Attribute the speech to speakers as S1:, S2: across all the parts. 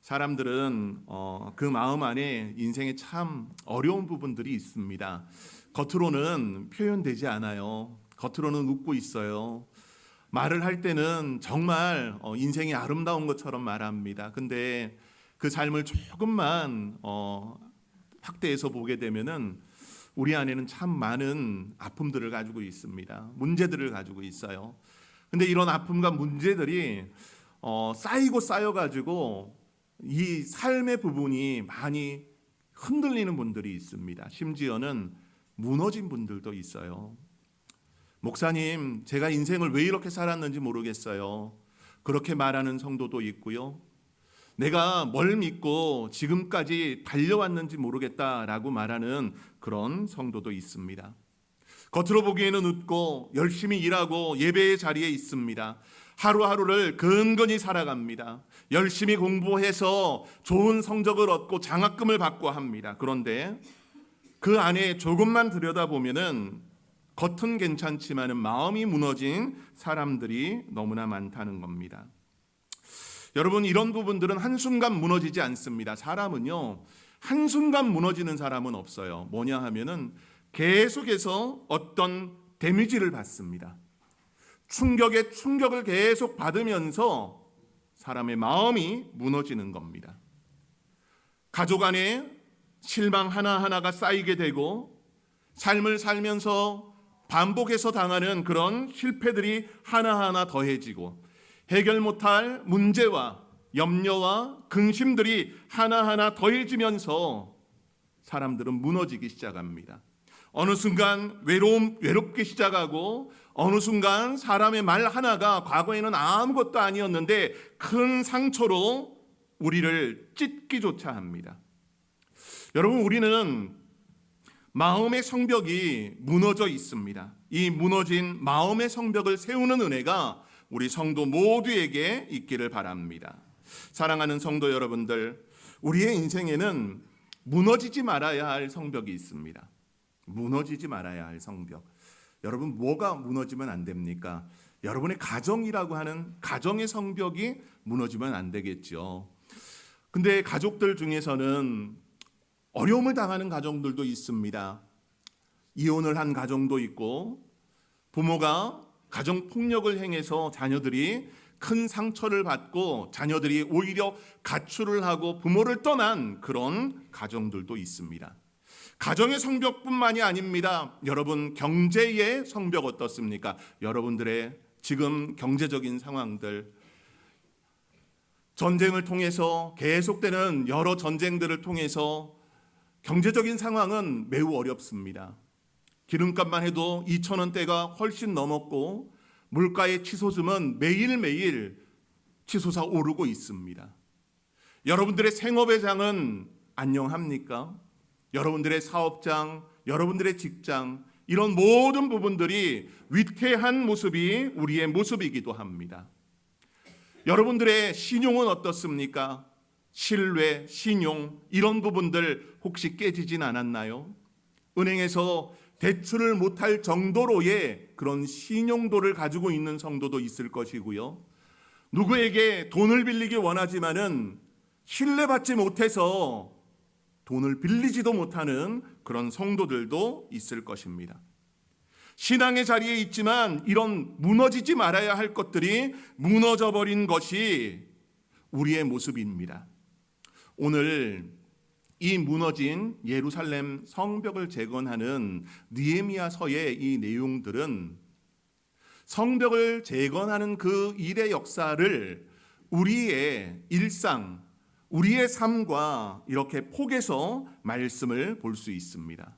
S1: 사람들은 그 마음 안에 인생에 참 어려운 부분들이 있습니다. 겉으로는 표현되지 않아요. 겉으로는 웃고 있어요. 말을 할 때는 정말 인생이 아름다운 것처럼 말합니다. 근데 그 삶을 조금만 확대해서 보게 되면은 우리 안에는 참 많은 아픔들을 가지고 있습니다. 문제들을 가지고 있어요. 근데 이런 아픔과 문제들이 쌓이고 쌓여가지고 이 삶의 부분이 많이 흔들리는 분들이 있습니다. 심지어는 무너진 분들도 있어요. 목사님, 제가 인생을 왜 이렇게 살았는지 모르겠어요. 그렇게 말하는 성도도 있고요. 내가 뭘 믿고 지금까지 달려왔는지 모르겠다라고 말하는 그런 성도도 있습니다. 겉으로 보기에는 웃고 열심히 일하고 예배의 자리에 있습니다. 하루하루를 근근히 살아갑니다. 열심히 공부해서 좋은 성적을 얻고 장학금을 받고 합니다. 그런데 그 안에 조금만 들여다보면은 겉은 괜찮지만 마음이 무너진 사람들이 너무나 많다는 겁니다. 여러분, 이런 부분들은 한순간 무너지지 않습니다. 사람은요, 한순간 무너지는 사람은 없어요. 뭐냐 하면은 계속해서 어떤 데미지를 받습니다. 충격에 충격을 계속 받으면서 사람의 마음이 무너지는 겁니다. 가족 안에 실망 하나하나가 쌓이게 되고 삶을 살면서 반복해서 당하는 그런 실패들이 하나하나 더해지고 해결 못할 문제와 염려와 근심들이 하나하나 더해지면서 사람들은 무너지기 시작합니다. 어느 순간 외롭게 시작하고 어느 순간 사람의 말 하나가 과거에는 아무것도 아니었는데 큰 상처로 우리를 찢기조차 합니다. 여러분, 우리는 마음의 성벽이 무너져 있습니다. 이 무너진 마음의 성벽을 세우는 은혜가 우리 성도 모두에게 있기를 바랍니다. 사랑하는 성도 여러분들, 우리의 인생에는 무너지지 말아야 할 성벽이 있습니다. 무너지지 말아야 할 성벽. 여러분, 뭐가 무너지면 안 됩니까? 여러분의 가정이라고 하는 가정의 성벽이 무너지면 안 되겠죠. 근데 가족들 중에서는 어려움을 당하는 가정들도 있습니다. 이혼을 한 가정도 있고 부모가 가정폭력을 행해서 자녀들이 큰 상처를 받고 자녀들이 오히려 가출을 하고 부모를 떠난 그런 가정들도 있습니다. 가정의 성벽뿐만이 아닙니다. 여러분, 경제의 성벽 어떻습니까? 여러분들의 지금 경제적인 상황들, 전쟁을 통해서 계속되는 여러 전쟁들을 통해서 경제적인 상황은 매우 어렵습니다. 기름값만 해도 2,000원대가 훨씬 넘었고 물가의 치솟음은 매일매일 치솟아 오르고 있습니다. 여러분들의 생업의 장은 안녕합니까? 여러분들의 사업장, 여러분들의 직장, 이런 모든 부분들이 위태한 모습이 우리의 모습이기도 합니다. 여러분들의 신용은 어떻습니까? 신뢰, 신용, 이런 부분들 혹시 깨지진 않았나요? 은행에서 대출을 못할 정도로의 그런 신용도를 가지고 있는 성도도 있을 것이고요. 누구에게 돈을 빌리기 원하지만은 신뢰받지 못해서 돈을 빌리지도 못하는 그런 성도들도 있을 것입니다. 신앙의 자리에 있지만 이런 무너지지 말아야 할 것들이 무너져버린 것이 우리의 모습입니다. 오늘 이 무너진 예루살렘 성벽을 재건하는 느헤미야서의 이 내용들은 성벽을 재건하는 그 일의 역사를 우리의 일상, 우리의 삶과 이렇게 포개서 말씀을 볼 수 있습니다.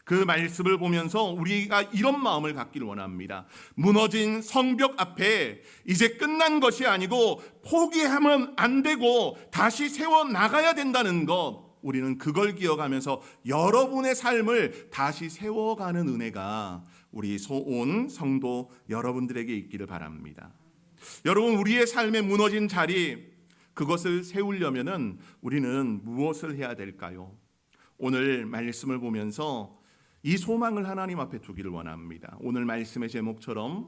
S1: 그 말씀을 보면서 우리가 이런 마음을 갖기를 원합니다. 무너진 성벽 앞에 이제 끝난 것이 아니고 포기하면 안 되고 다시 세워나가야 된다는 것, 우리는 그걸 기억하면서 여러분의 삶을 다시 세워가는 은혜가 우리 온 성도 여러분들에게 있기를 바랍니다. 여러분, 우리의 삶의 무너진 자리, 그것을 세우려면은 우리는 무엇을 해야 될까요? 오늘 말씀을 보면서 이 소망을 하나님 앞에 두기를 원합니다. 오늘 말씀의 제목처럼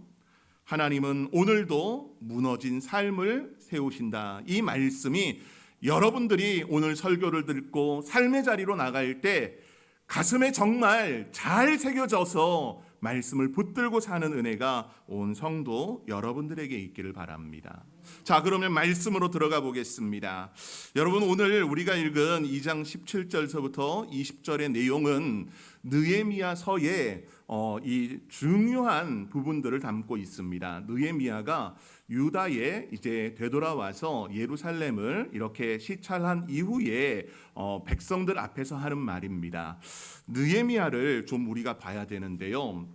S1: 하나님은 오늘도 무너진 삶을 세우신다. 이 말씀이 여러분들이 오늘 설교를 듣고 삶의 자리로 나갈 때 가슴에 정말 잘 새겨져서 말씀을 붙들고 사는 은혜가 온 성도 여러분들에게 있기를 바랍니다. 자, 그러면 말씀으로 들어가 보겠습니다. 여러분, 오늘 우리가 읽은 2장 17절서부터 20절의 내용은 느헤미야서의 이 중요한 부분들을 담고 있습니다. 느헤미야가 유다에 이제 되돌아와서 예루살렘을 이렇게 시찰한 이후에 백성들 앞에서 하는 말입니다. 느헤미야를 좀 우리가 봐야 되는데요.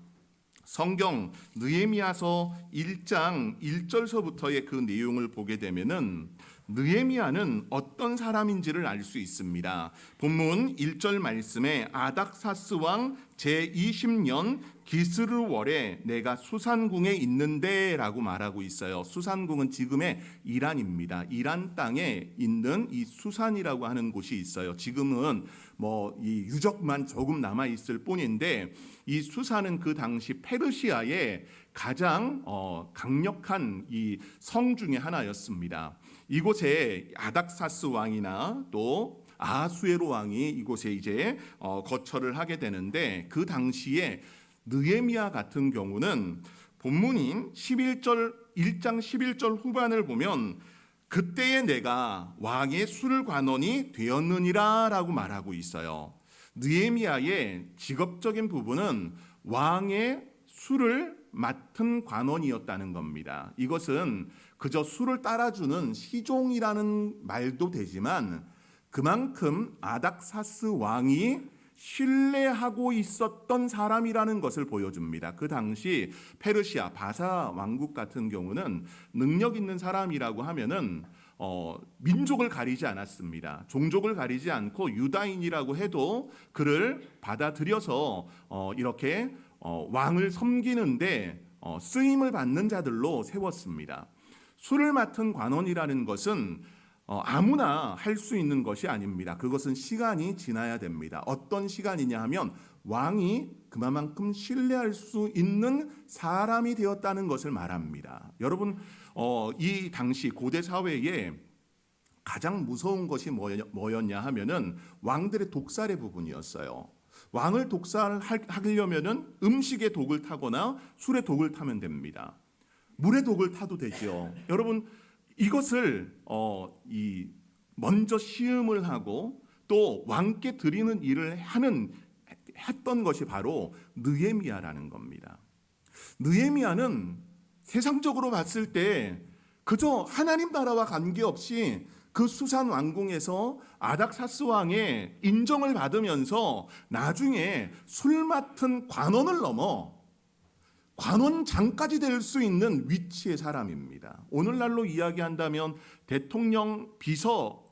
S1: 성경 느헤미야서 1장 1절서부터의 그 내용을 보게 되면은 느헤미야는 어떤 사람인지를 알 수 있습니다. 본문 1절 말씀에 아닥사스 왕 제20년 기스르월에 내가 수산궁에 있는데 라고 말하고 있어요. 수산궁은 지금의 이란입니다. 이란 땅에 있는 이 수산이라고 하는 곳이 있어요. 지금은 이 유적만 조금 남아 있을 뿐인데 이 수산은 그 당시 페르시아의 가장 강력한 이 성 중에 하나였습니다. 이곳에 아닥사스 왕이나 또 아하수에로 왕이 이곳에 이제 거처를 하게 되는데 그 당시에 느헤미야 같은 경우는 본문인 1장 11절 후반을 보면 그때에 내가 왕의 술관원이 되었느니라 라고 말하고 있어요. 느헤미야의 직업적인 부분은 왕의 술을 맡은 관원이었다는 겁니다. 이것은 그저 술을 따라주는 시종이라는 말도 되지만 그만큼 아닥사스 왕이 신뢰하고 있었던 사람이라는 것을 보여줍니다. 그 당시 페르시아 바사 왕국 같은 경우는 능력 있는 사람이라고 하면은 민족을 가리지 않았습니다. 종족을 가리지 않고 유다인이라고 해도 그를 받아들여서 이렇게 왕을 섬기는데 쓰임을 받는 자들로 세웠습니다. 술을 맡은 관원이라는 것은 아무나 할 수 있는 것이 아닙니다. 그것은 시간이 지나야 됩니다. 어떤 시간이냐 하면 왕이 그만큼 신뢰할 수 있는 사람이 되었다는 것을 말합니다. 여러분, 이 당시 고대 사회에 가장 무서운 것이 뭐였냐 하면은 왕들의 독살의 부분이었어요. 왕을 독살하려면은 음식에 독을 타거나 술에 독을 타면 됩니다. 물에 독을 타도 되죠. 여러분, 이것을 먼저 시음을 하고 또 왕께 드리는 일을 했던 것이 바로 느헤미야라는 겁니다. 느헤미야는 세상적으로 봤을 때 그저 하나님 나라와 관계없이 그 수산 왕궁에서 아닥사스 왕의 인정을 받으면서 나중에 술 맡은 관원을 넘어 관원장까지 될 수 있는 위치의 사람입니다. 오늘날로 이야기한다면 대통령 비서,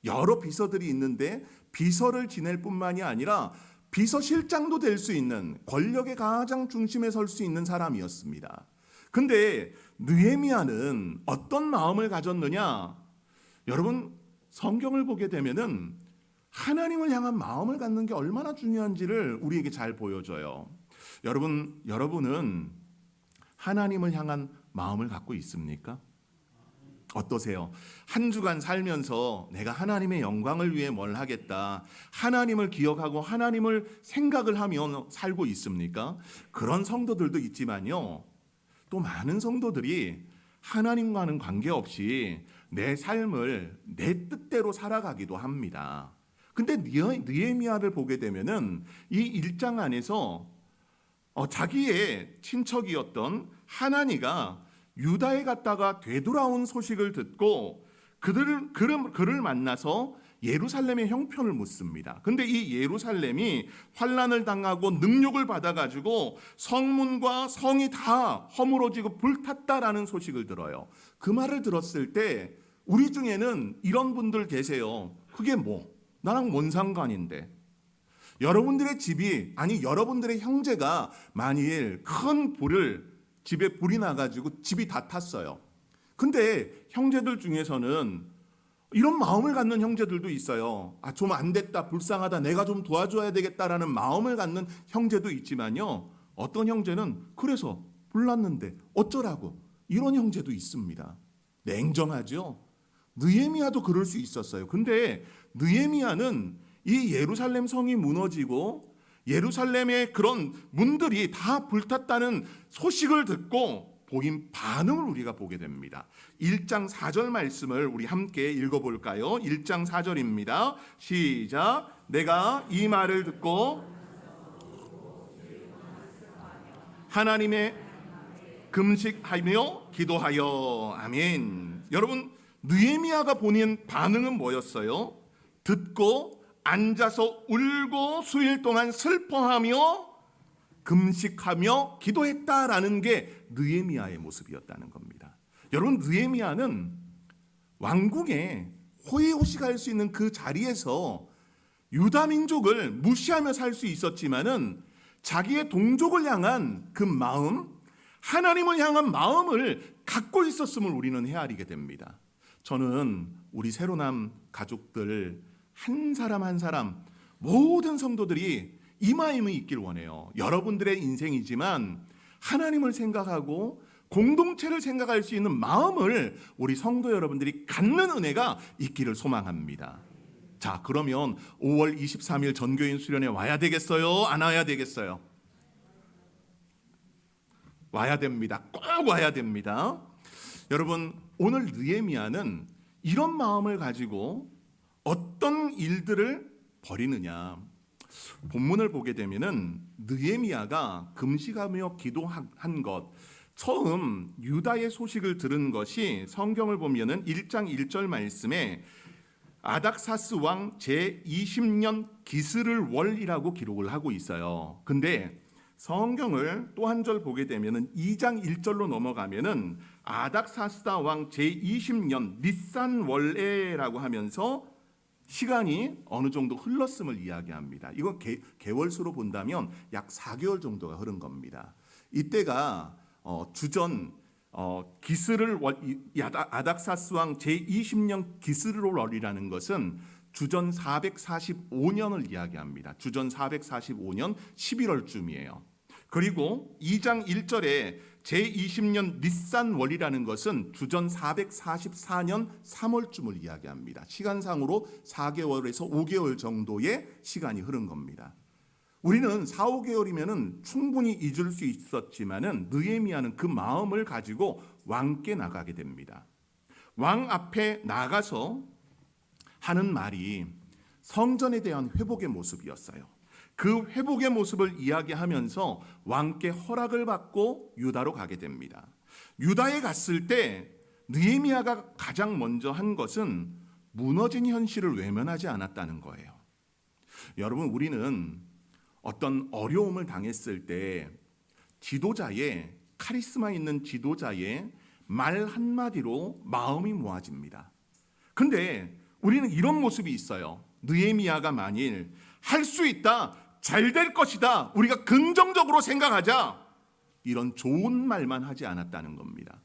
S1: 여러 비서들이 있는데 비서를 지낼 뿐만이 아니라 비서실장도 될 수 있는 권력의 가장 중심에 설 수 있는 사람이었습니다. 근데 느헤미야는 어떤 마음을 가졌느냐? 여러분, 성경을 보게 되면은 하나님을 향한 마음을 갖는 게 얼마나 중요한지를 우리에게 잘 보여줘요. 여러분은 하나님을 향한 마음을 갖고 있습니까? 어떠세요? 한 주간 살면서 내가 하나님의 영광을 위해 뭘 하겠다, 하나님을 기억하고 하나님을 생각을 하며 살고 있습니까? 그런 성도들도 있지만요, 또 많은 성도들이 하나님과는 관계없이 내 삶을 내 뜻대로 살아가기도 합니다. 근데 느헤미야를 보게 되면은 이 1장 안에서 자기의 친척이었던 하나니가 유다에 갔다가 되돌아온 소식을 듣고 그를 만나서 예루살렘의 형편을 묻습니다. 근데 이 예루살렘이 환난을 당하고 능욕을 받아가지고 성문과 성이 다 허물어지고 불탔다라는 소식을 들어요. 그 말을 들었을 때 우리 중에는 이런 분들 계세요. 그게 나랑 뭔 상관인데? 여러분들의 집이, 아니 여러분들의 형제가 만일 큰 집에 불이 나가지고 집이 다 탔어요. 근데 형제들 중에서는 이런 마음을 갖는 형제들도 있어요. 좀 안 됐다, 불쌍하다, 내가 좀 도와줘야 되겠다라는 마음을 갖는 형제도 있지만요, 어떤 형제는 그래서 불났는데 어쩌라고, 이런 형제도 있습니다. 냉정하죠. 느헤미야도 그럴 수 있었어요. 근데 느헤미야는 이 예루살렘 성이 무너지고 예루살렘의 그런 문들이 다 불탔다는 소식을 듣고 보인 반응을 우리가 보게 됩니다. 1장 4절 말씀을 우리 함께 읽어볼까요? 1장 4절입니다. 시작. 내가 이 말을 듣고 하나님의 금식하며 기도하여. 아멘. 여러분, 느헤미야가 보낸 반응은 뭐였어요? 듣고 앉아서 울고 수일 동안 슬퍼하며 금식하며 기도했다라는 게 느헤미야의 모습이었다는 겁니다. 여러분, 느헤미야는 왕궁에 호의호식할 수 있는 그 자리에서 유다 민족을 무시하며 살 수 있었지만은 자기의 동족을 향한 그 마음, 하나님을 향한 마음을 갖고 있었음을 우리는 헤아리게 됩니다. 저는 우리 새로남 가족들 한 사람 한 사람 모든 성도들이 이 마음이 있길 원해요. 여러분들의 인생이지만 하나님을 생각하고 공동체를 생각할 수 있는 마음을 우리 성도 여러분들이 갖는 은혜가 있기를 소망합니다. 자, 그러면 5월 23일 전교인 수련회 와야 되겠어요? 안 와야 되겠어요? 와야 됩니다. 꼭 와야 됩니다. 여러분, 오늘 느헤미야는 이런 마음을 가지고 어떤 일들을 벌이느냐. 본문을 보게 되면은 느헤미야가 금식하며 기도한 것, 처음 유다의 소식을 들은 것이 성경을 보면은 1장 1절 말씀에 아닥사스 왕 제20년 기스를 월이라고 기록을 하고 있어요. 근데 성경을 또 한 절 보게 되면은 2장 1절로 넘어가면은 아닥사스다 왕 제20년 니산 월에라고 하면서 시간이 어느 정도 흘렀음을 이야기합니다. 이거 개월수로 본다면 약 4개월 정도가 흐른 겁니다. 이때가 주전 기스를 아닥사스 왕 제20년 기스를 월이라는 것은 주전 445년을 이야기합니다. 주전 445년 11월쯤이에요. 그리고 2장 1절에 제20년 니산월이라는 것은 주전 444년 3월쯤을 이야기합니다. 시간상으로 4개월에서 5개월 정도의 시간이 흐른 겁니다. 우리는 4, 5개월이면 충분히 잊을 수 있었지만은 느헤미야는 그 마음을 가지고 왕께 나가게 됩니다. 왕 앞에 나가서 하는 말이 성전에 대한 회복의 모습이었어요. 그 회복의 모습을 이야기하면서 왕께 허락을 받고 유다로 가게 됩니다. 유다에 갔을 때 느헤미야가 가장 먼저 한 것은 무너진 현실을 외면하지 않았다는 거예요. 여러분, 우리는 어떤 어려움을 당했을 때 지도자의 카리스마 있는 지도자의 말 한마디로 마음이 모아집니다. 근데 우리는 이런 모습이 있어요. 느헤미야가 만일 할 수 있다, 잘 될 것이다, 우리가 긍정적으로 생각하자, 이런 좋은 말만 하지 않았다는 겁니다.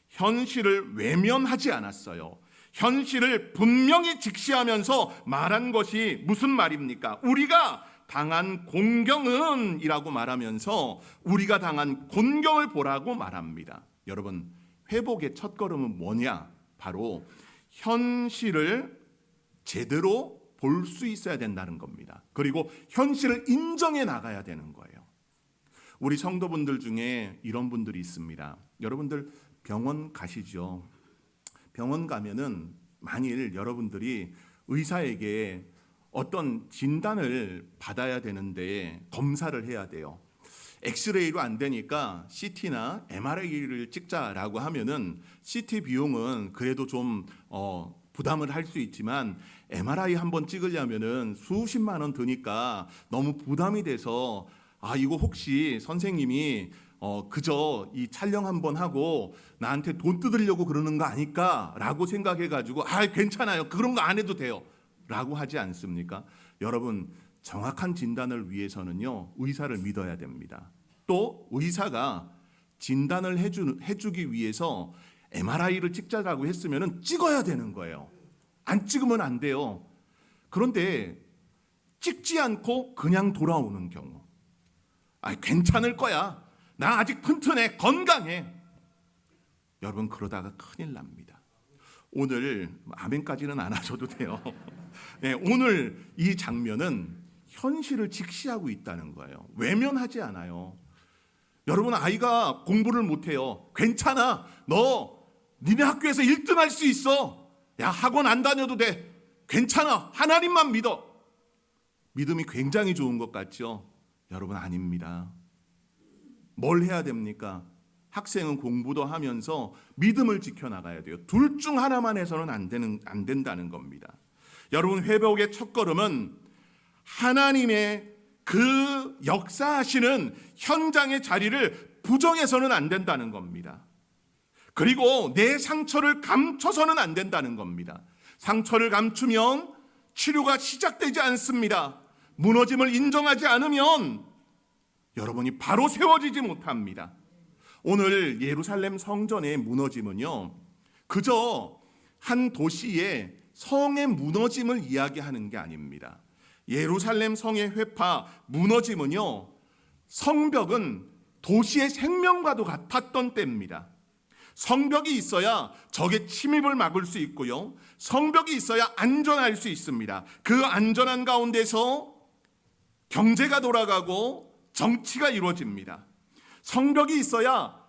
S1: 현실을 외면하지 않았어요. 현실을 분명히 직시하면서 말한 것이 무슨 말입니까? 우리가 당한 공경은 이라고 말하면서 우리가 당한 곤경을 보라고 말합니다. 여러분, 회복의 첫걸음은 뭐냐? 바로 현실을 제대로 볼 수 있어야 된다는 겁니다. 그리고 현실을 인정해 나가야 되는 거예요. 우리 성도분들 중에 이런 분들이 있습니다. 여러분들 병원 가시죠? 병원 가면은 만일 여러분들이 의사에게 어떤 진단을 받아야 되는데 검사를 해야 돼요. 엑스레이로 안 되니까 CT나 MRI를 찍자라고 하면은 CT 비용은 그래도 좀 부담을 할 수 있지만 MRI 한번 찍으려면은 수십만 원 드니까 너무 부담이 돼서 이거 혹시 선생님이 그저 이 촬영 한번 하고 나한테 돈 뜯으려고 그러는 거 아닐까라고 생각해가지고 괜찮아요, 그런 거 안 해도 돼요 라고 하지 않습니까? 여러분, 정확한 진단을 위해서는요, 의사를 믿어야 됩니다. 또 의사가 진단을 해주기 위해서 MRI를 찍자라고 했으면 찍어야 되는 거예요. 안 찍으면 안 돼요. 그런데 찍지 않고 그냥 돌아오는 경우, 괜찮을 거야, 나 아직 튼튼해, 건강해. 여러분, 그러다가 큰일 납니다. 오늘 아멘까지는 안 하셔도 돼요. 네, 오늘 이 장면은 현실을 직시하고 있다는 거예요. 외면하지 않아요. 여러분, 아이가 공부를 못해요. 괜찮아. 너 니네 학교에서 1등 할 수 있어. 야, 학원 안 다녀도 돼. 괜찮아. 하나님만 믿어. 믿음이 굉장히 좋은 것 같죠? 여러분, 아닙니다. 뭘 해야 됩니까? 학생은 공부도 하면서 믿음을 지켜나가야 돼요. 둘 중 하나만 해서는 안 된다는 겁니다. 여러분, 회복의 첫걸음은 하나님의 그 역사하시는 현장의 자리를 부정해서는 안 된다는 겁니다. 그리고 내 상처를 감춰서는 안 된다는 겁니다. 상처를 감추면 치료가 시작되지 않습니다. 무너짐을 인정하지 않으면 여러분이 바로 세워지지 못합니다. 오늘 예루살렘 성전의 무너짐은요, 그저 한 도시의 성의 무너짐을 이야기하는 게 아닙니다. 예루살렘 성의 회파, 무너짐은요, 성벽은 도시의 생명과도 같았던 때입니다. 성벽이 있어야 적의 침입을 막을 수 있고요, 성벽이 있어야 안전할 수 있습니다. 그 안전한 가운데서 경제가 돌아가고 정치가 이루어집니다. 성벽이 있어야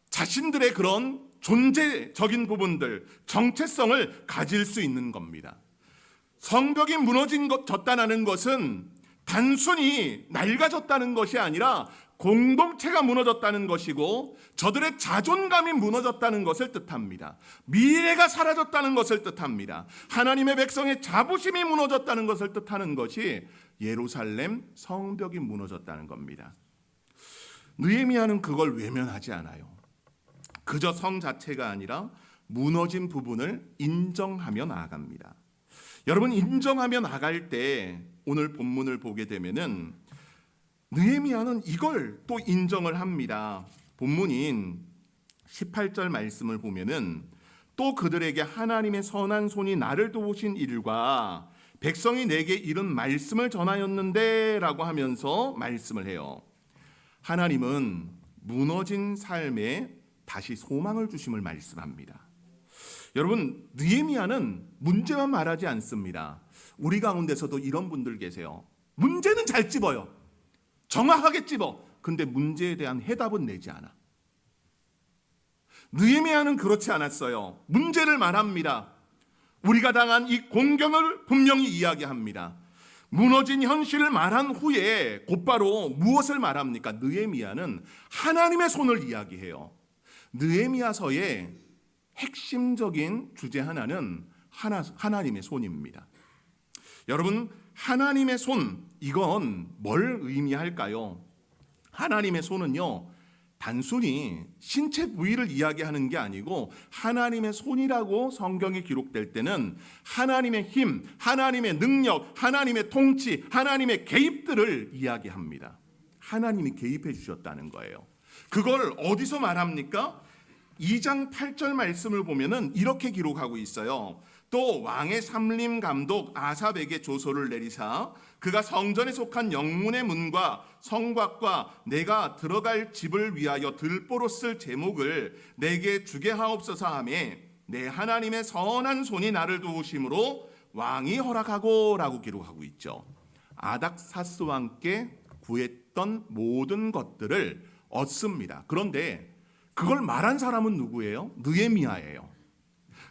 S1: 자신들의 그런 존재적인 부분들, 정체성을 가질 수 있는 겁니다. 성벽이 무너졌다는 것은 단순히 낡아졌다는 것이 아니라 공동체가 무너졌다는 것이고 저들의 자존감이 무너졌다는 것을 뜻합니다. 미래가 사라졌다는 것을 뜻합니다. 하나님의 백성의 자부심이 무너졌다는 것을 뜻하는 것이 예루살렘 성벽이 무너졌다는 겁니다. 느헤미야는 그걸 외면하지 않아요. 그저 성 자체가 아니라 무너진 부분을 인정하며 나아갑니다. 여러분, 인정하며 나갈 때 오늘 본문을 보게 되면은 느헤미야는 이걸 또 인정을 합니다. 본문인 18절 말씀을 보면은 또 그들에게 하나님의 선한 손이 나를 도우신 일과 백성이 내게 이른 말씀을 전하였는데 라고 하면서 말씀을 해요. 하나님은 무너진 삶에 다시 소망을 주심을 말씀합니다. 여러분, 느헤미야는 문제만 말하지 않습니다. 우리 가운데서도 이런 분들 계세요. 문제는 잘 찝어요. 정확하게 찝어. 근데 문제에 대한 해답은 내지 않아. 느헤미야는 그렇지 않았어요. 문제를 말합니다. 우리가 당한 이 공경을 분명히 이야기합니다. 무너진 현실을 말한 후에 곧바로 무엇을 말합니까? 느헤미야는 하나님의 손을 이야기해요. 느헤미야서의 핵심적인 주제 하나는 하나님의 손입니다. 여러분, 하나님의 손, 이건 뭘 의미할까요? 하나님의 손은요, 단순히 신체 부위를 이야기하는 게 아니고 하나님의 손이라고 성경에 기록될 때는 하나님의 힘, 하나님의 능력, 하나님의 통치, 하나님의 개입들을 이야기합니다. 하나님이 개입해 주셨다는 거예요. 그걸 어디서 말합니까? 2장 8절 말씀을 보면은 이렇게 기록하고 있어요. 또 왕의 삼림 감독 아삽에게 조서를 내리사 그가 성전에 속한 영문의 문과 성곽과 내가 들어갈 집을 위하여 들보로 쓸 제목을 내게 주게 하옵소서 하며 내 하나님의 선한 손이 나를 도우심으로 왕이 허락하고 라고 기록하고 있죠. 아닥사스 왕께 구했던 모든 것들을 얻습니다. 그런데 그걸 말한 사람은 누구예요? 느헤미야예요.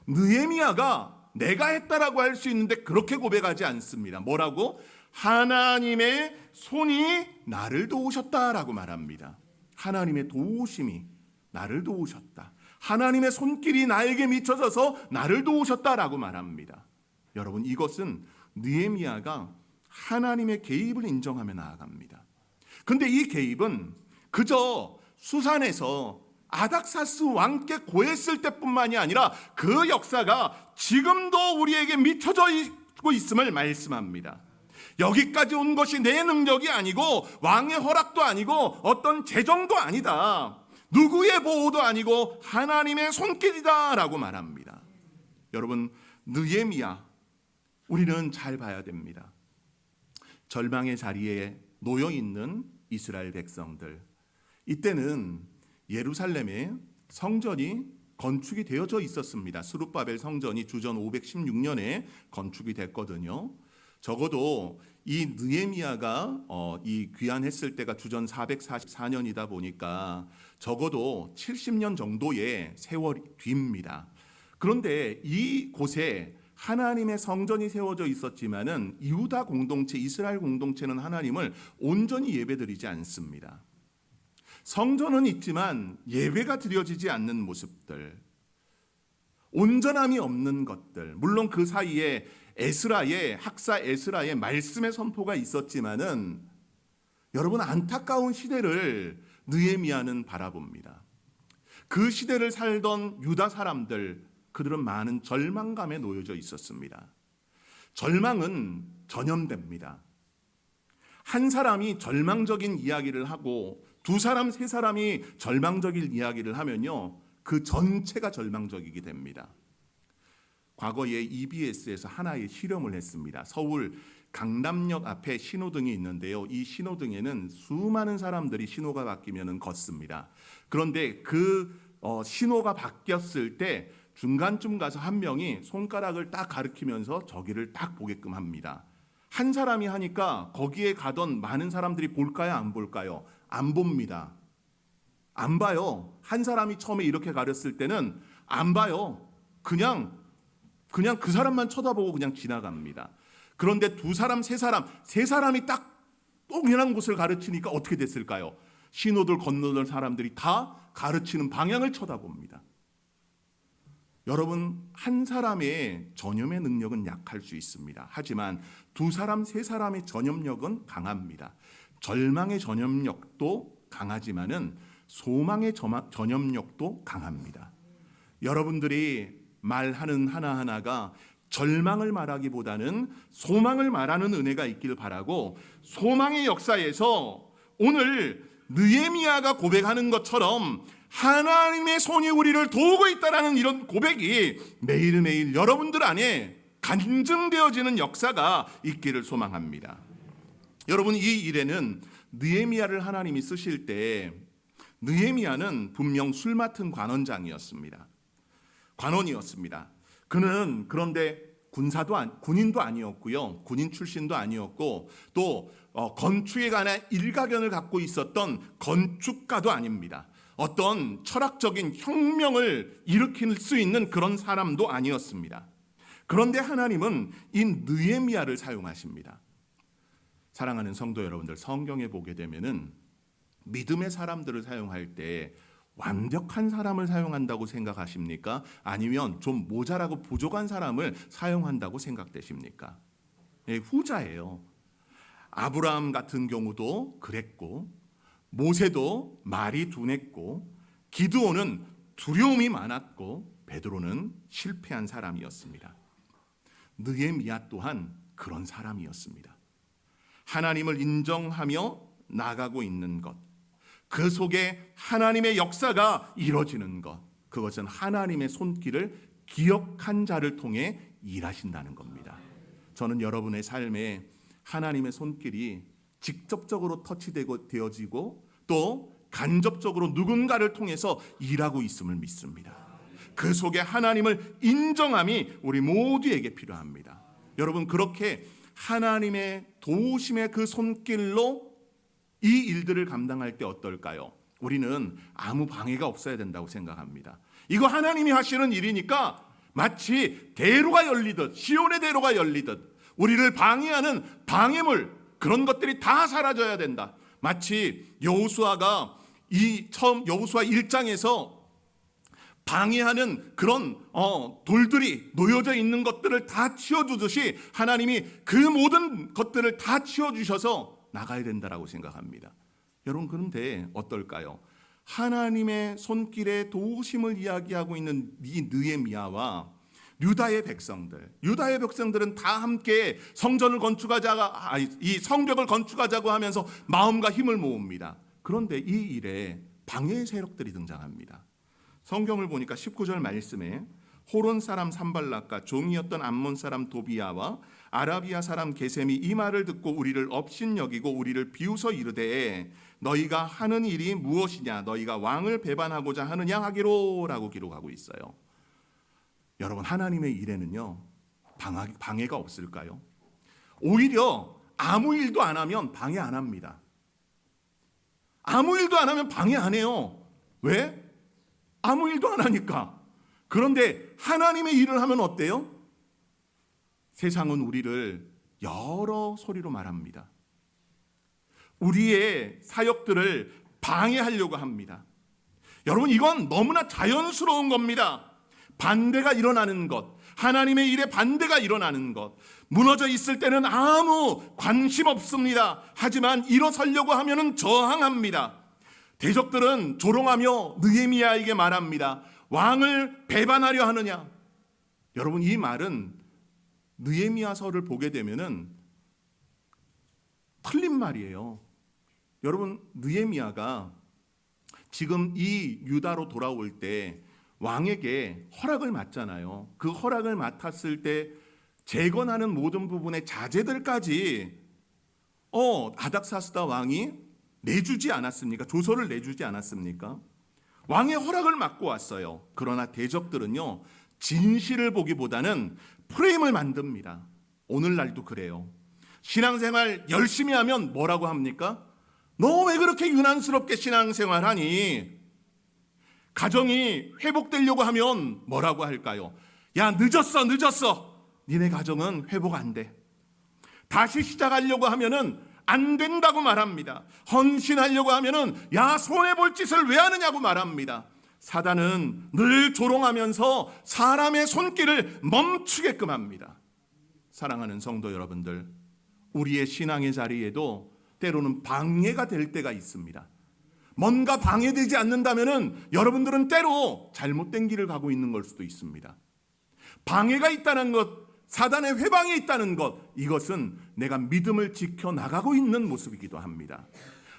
S1: 느헤미야가 내가 했다라고 할 수 있는데 그렇게 고백하지 않습니다. 뭐라고? 하나님의 손이 나를 도우셨다라고 말합니다. 하나님의 도우심이 나를 도우셨다. 하나님의 손길이 나에게 미쳐져서 나를 도우셨다라고 말합니다. 여러분, 이것은 느헤미야가 하나님의 개입을 인정하며 나아갑니다. 근데 이 개입은 그저 수산에서 아닥사스 왕께 고했을 때뿐만이 아니라 그 역사가 지금도 우리에게 미쳐져 있고 있음을 말씀합니다. 여기까지 온 것이 내 능력이 아니고 왕의 허락도 아니고 어떤 재정도 아니다. 누구의 보호도 아니고 하나님의 손길이다 라고 말합니다. 여러분, 느헤미야, 우리는 잘 봐야 됩니다. 절망의 자리에 놓여 있는 이스라엘 백성들, 이때는 예루살렘의 성전이 건축이 되어져 있었습니다. 스룹바벨 성전이 주전 516년에 건축이 됐거든요. 적어도 이 느헤미야가 이 귀환했을 때가 주전 444년이다 보니까 적어도 70년 정도의 세월 뒤입니다. 그런데 이 곳에 하나님의 성전이 세워져 있었지만은 이후다 공동체, 이스라엘 공동체는 하나님을 온전히 예배드리지 않습니다. 성전은 있지만 예배가 드려지지 않는 모습들, 온전함이 없는 것들. 물론 그 사이에 학사 에스라의 말씀의 선포가 있었지만은 여러분, 안타까운 시대를 느헤미야는 바라봅니다. 그 시대를 살던 유다 사람들, 그들은 많은 절망감에 놓여져 있었습니다. 절망은 전염됩니다. 한 사람이 절망적인 이야기를 하고 두 사람, 세 사람이 절망적인 이야기를 하면요, 그 전체가 절망적이게 됩니다. 과거에 EBS에서 하나의 실험을 했습니다. 서울 강남역 앞에 신호등이 있는데요. 이 신호등에는 수많은 사람들이 신호가 바뀌면 걷습니다. 그런데 그 신호가 바뀌었을 때 중간쯤 가서 한 명이 손가락을 딱 가리키면서 저기를 딱 보게끔 합니다. 한 사람이 하니까 거기에 가던 많은 사람들이 볼까요? 안 볼까요? 안 봅니다. 안 봐요. 한 사람이 처음에 이렇게 가렸을 때는 안 봐요. 그냥 그 사람만 쳐다보고 그냥 지나갑니다. 그런데 두 사람, 세 사람이 딱 동일한 곳을 가르치니까 어떻게 됐을까요? 신호들 건너던 사람들이 다 가르치는 방향을 쳐다봅니다. 여러분, 한 사람의 전염의 능력은 약할 수 있습니다. 하지만 두 사람, 세 사람의 전염력은 강합니다. 절망의 전염력도 강하지만은 소망의 전염력도 강합니다. 여러분들이 말하는 하나하나가 절망을 말하기보다는 소망을 말하는 은혜가 있길 바라고, 소망의 역사에서 오늘 느헤미야가 고백하는 것처럼 하나님의 손이 우리를 도우고 있다라는 이런 고백이 매일매일 여러분들 안에 간증되어지는 역사가 있기를 소망합니다. 여러분, 이 일에는 느헤미야를 하나님이 쓰실 때 느헤미야는 분명 술 맡은 관원장이었습니다. 관원이었습니다. 그는 그런데 군인도 아니었고요, 군인 출신도 아니었고, 또 건축에 관한 일가견을 갖고 있었던 건축가도 아닙니다. 어떤 철학적인 혁명을 일으킬 수 있는 그런 사람도 아니었습니다. 그런데 하나님은 이 느헤미야를 사용하십니다. 사랑하는 성도 여러분들, 성경에 보게 되면은 믿음의 사람들을 사용할 때 완벽한 사람을 사용한다고 생각하십니까? 아니면 좀 모자라고 부족한 사람을 사용한다고 생각되십니까? 네, 후자예요. 아브라함 같은 경우도 그랬고, 모세도 말이 둔했고, 기드온은 두려움이 많았고, 베드로는 실패한 사람이었습니다. 느헤미야 또한 그런 사람이었습니다. 하나님을 인정하며 나가고 있는 것, 그 속에 하나님의 역사가 이루어지는 것, 그것은 하나님의 손길을 기억한 자를 통해 일하신다는 겁니다. 저는 여러분의 삶에 하나님의 손길이 직접적으로 터치되어지고 또 간접적으로 누군가를 통해서 일하고 있음을 믿습니다. 그 속에 하나님을 인정함이 우리 모두에게 필요합니다. 여러분, 그렇게 하나님의 도우심의 그 손길로 이 일들을 감당할 때 어떨까요? 우리는 아무 방해가 없어야 된다고 생각합니다. 이거 하나님이 하시는 일이니까 마치 대로가 열리듯, 시온의 대로가 열리듯 우리를 방해하는 방해물, 그런 것들이 다 사라져야 된다. 마치 여호수아가 처음 여호수아 1장에서 방해하는 그런 돌들이 놓여져 있는 것들을 다 치워주듯이 하나님이 그 모든 것들을 다 치워주셔서 나가야 된다라고 생각합니다. 여러분, 그런데 어떨까요? 하나님의 손길에 도우심을 이야기하고 있는 이 느헤미야와 유다의 백성들은 다 함께 성전을 이 성벽을 건축하자고 하면서 마음과 힘을 모읍니다. 그런데 이 일에 방해의 세력들이 등장합니다. 성경을 보니까 19절 말씀에 호론 사람 산발락과 종이었던 암몬 사람 도비야와 아라비아 사람 게셈이 이 말을 듣고 우리를 업신여기고 우리를 비웃어 이르되 너희가 하는 일이 무엇이냐, 너희가 왕을 배반하고자 하느냐 하기로라고 기록하고 있어요. 여러분, 하나님의 일에는요 방해가 없을까요? 오히려 아무 일도 안 하면 방해 안 합니다. 아무 일도 안 하면 방해 안 해요. 왜? 아무 일도 안 하니까. 그런데 하나님의 일을 하면 어때요? 세상은 우리를 여러 소리로 말합니다. 우리의 사역들을 방해하려고 합니다. 여러분, 이건 너무나 자연스러운 겁니다. 반대가 일어나는 것, 하나님의 일에 반대가 일어나는 것, 무너져 있을 때는 아무 관심 없습니다. 하지만 일어서려고 하면 저항합니다. 대적들은 조롱하며 느헤미야에게 말합니다. 왕을 배반하려 하느냐? 여러분, 이 말은 느헤미야서를 보게 되면은 틀린 말이에요. 여러분, 느헤미야가 지금 이 유다로 돌아올 때 왕에게 허락을 맡잖아요. 그 허락을 맡았을 때 재건하는 모든 부분의 자재들까지 아닥사스다 왕이 내주지 않았습니까? 조서를 내주지 않았습니까? 왕의 허락을 맡고 왔어요. 그러나 대적들은요, 진실을 보기보다는 프레임을 만듭니다. 오늘날도 그래요. 신앙생활 열심히 하면 뭐라고 합니까? 너 왜 그렇게 유난스럽게 신앙생활하니? 가정이 회복되려고 하면 뭐라고 할까요? 야, 늦었어. 니네 가정은 회복 안 돼. 다시 시작하려고 하면은 안 된다고 말합니다. 헌신하려고 하면은 야, 손해볼 짓을 왜 하느냐고 말합니다. 사단은 늘 조롱하면서 사람의 손길을 멈추게끔 합니다. 사랑하는 성도 여러분들, 우리의 신앙의 자리에도 때로는 방해가 될 때가 있습니다. 뭔가 방해되지 않는다면은 여러분들은 때로 잘못된 길을 가고 있는 걸 수도 있습니다. 방해가 있다는 것, 사단의 회방이 있다는 것, 이것은 내가 믿음을 지켜나가고 있는 모습이기도 합니다.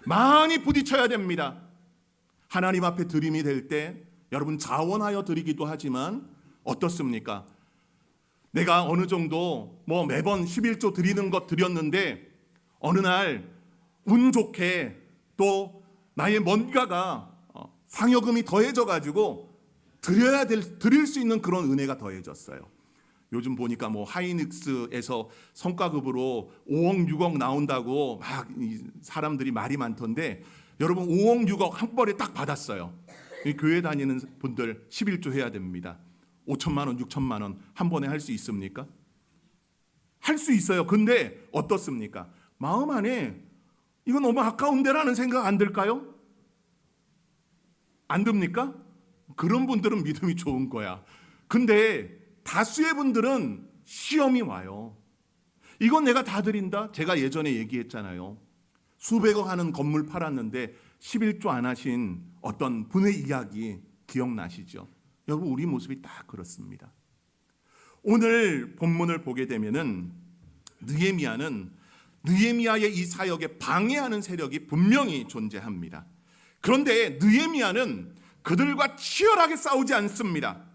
S1: 많이 부딪혀야 됩니다. 하나님 앞에 드림이 될 때 여러분 자원하여 드리기도 하지만 어떻습니까? 내가 어느 정도 매번 11조 드리는 것 드렸는데 어느 날 운 좋게 또 나의 뭔가가 상여금이 더해져 가지고 드릴 수 있는 그런 은혜가 더해졌어요. 요즘 보니까 하이닉스에서 성과급으로 5억 6억 나온다고 막 사람들이 말이 많던데, 여러분 5억 6억 한 번에 딱 받았어요. 교회 다니는 분들 11조 해야 됩니다. 5천만 원 6천만 원 한 번에 할 수 있습니까? 할 수 있어요. 근데 어떻습니까? 마음 안에 이거 너무 아까운데라는 생각 안 들까요? 안 듭니까? 그런 분들은 믿음이 좋은 거야. 근데 다수의 분들은 시험이 와요. 이건 내가 다 드린다? 제가 예전에 얘기했잖아요. 수백억 하는 건물 팔았는데 11조 안 하신 어떤 분의 이야기 기억나시죠? 여러분, 우리 모습이 다 그렇습니다. 오늘 본문을 보게 되면은 느헤미야의 이 사역에 방해하는 세력이 분명히 존재합니다. 그런데 느헤미야는 그들과 치열하게 싸우지 않습니다.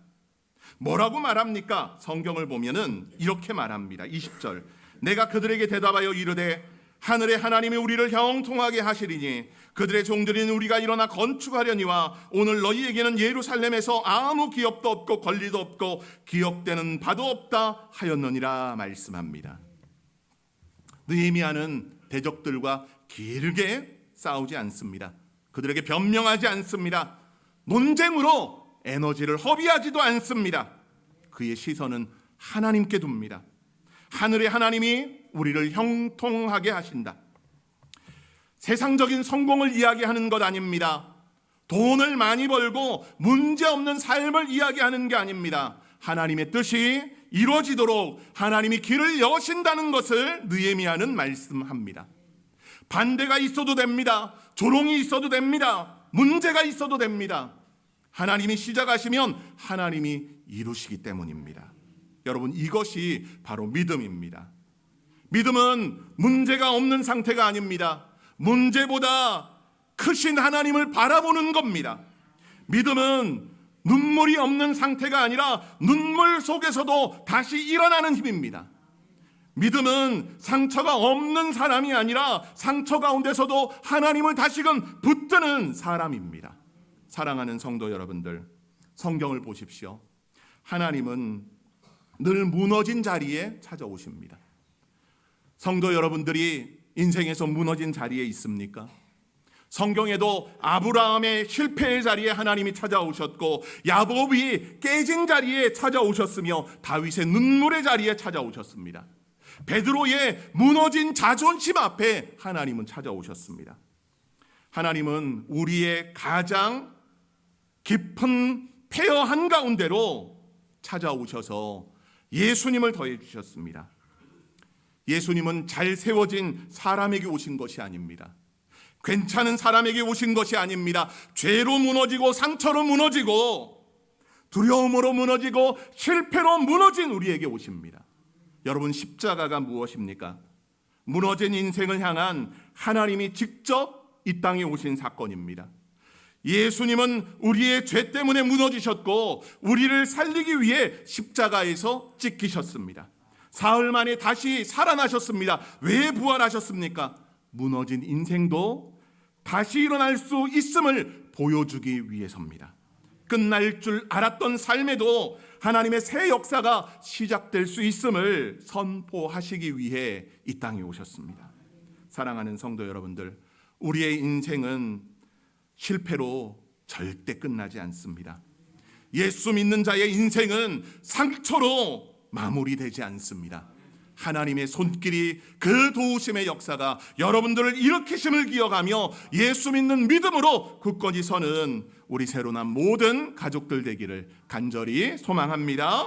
S1: 뭐라고 말합니까? 성경을 보면은 이렇게 말합니다. 20절. 내가 그들에게 대답하여 이르되 하늘의 하나님이 우리를 형통하게 하시리니 그들의 종들인 우리가 일어나 건축하려니와 오늘 너희에게는 예루살렘에서 아무 기업도 없고 권리도 없고 기억되는 바도 없다 하였느니라 말씀합니다. 느헤미야는 대적들과 길게 싸우지 않습니다. 그들에게 변명하지 않습니다. 논쟁으로 에너지를 허비하지도 않습니다. 그의 시선은 하나님께 둡니다. 하늘의 하나님이 우리를 형통하게 하신다. 세상적인 성공을 이야기하는 것 아닙니다. 돈을 많이 벌고 문제없는 삶을 이야기하는 게 아닙니다. 하나님의 뜻이 이루어지도록 하나님이 길을 여신다는 것을 느헤미야는 말씀합니다. 반대가 있어도 됩니다. 조롱이 있어도 됩니다. 문제가 있어도 됩니다. 하나님이 시작하시면 하나님이 이루시기 때문입니다. 여러분, 이것이 바로 믿음입니다. 믿음은 문제가 없는 상태가 아닙니다. 문제보다 크신 하나님을 바라보는 겁니다. 믿음은 눈물이 없는 상태가 아니라 눈물 속에서도 다시 일어나는 힘입니다. 믿음은 상처가 없는 사람이 아니라 상처 가운데서도 하나님을 다시금 붙드는 사람입니다. 사랑하는 성도 여러분들, 성경을 보십시오. 하나님은 늘 무너진 자리에 찾아오십니다. 성도 여러분들이 인생에서 무너진 자리에 있습니까? 성경에도 아브라함의 실패의 자리에 하나님이 찾아오셨고, 야곱이 깨진 자리에 찾아오셨으며, 다윗의 눈물의 자리에 찾아오셨습니다. 베드로의 무너진 자존심 앞에 하나님은 찾아오셨습니다. 하나님은 우리의 가장 깊은 폐허 한가운데로 찾아오셔서 예수님을 더해 주셨습니다. 예수님은 잘 세워진 사람에게 오신 것이 아닙니다. 괜찮은 사람에게 오신 것이 아닙니다. 죄로 무너지고 상처로 무너지고 두려움으로 무너지고 실패로 무너진 우리에게 오십니다. 여러분, 십자가가 무엇입니까? 무너진 인생을 향한 하나님이 직접 이 땅에 오신 사건입니다. 예수님은 우리의 죄 때문에 무너지셨고 우리를 살리기 위해 십자가에서 찢기셨습니다. 사흘 만에 다시 살아나셨습니다. 왜 부활하셨습니까? 무너진 인생도 다시 일어날 수 있음을 보여주기 위해서입니다. 끝날 줄 알았던 삶에도 하나님의 새 역사가 시작될 수 있음을 선포하시기 위해 이 땅에 오셨습니다. 사랑하는 성도 여러분들, 우리의 인생은 실패로 절대 끝나지 않습니다. 예수 믿는 자의 인생은 상처로 마무리되지 않습니다. 하나님의 손길이, 그 도우심의 역사가 여러분들을 일으키심을 기억하며 예수 믿는 믿음으로 굳건히 서는 우리 새로 난 모든 가족들 되기를 간절히 소망합니다.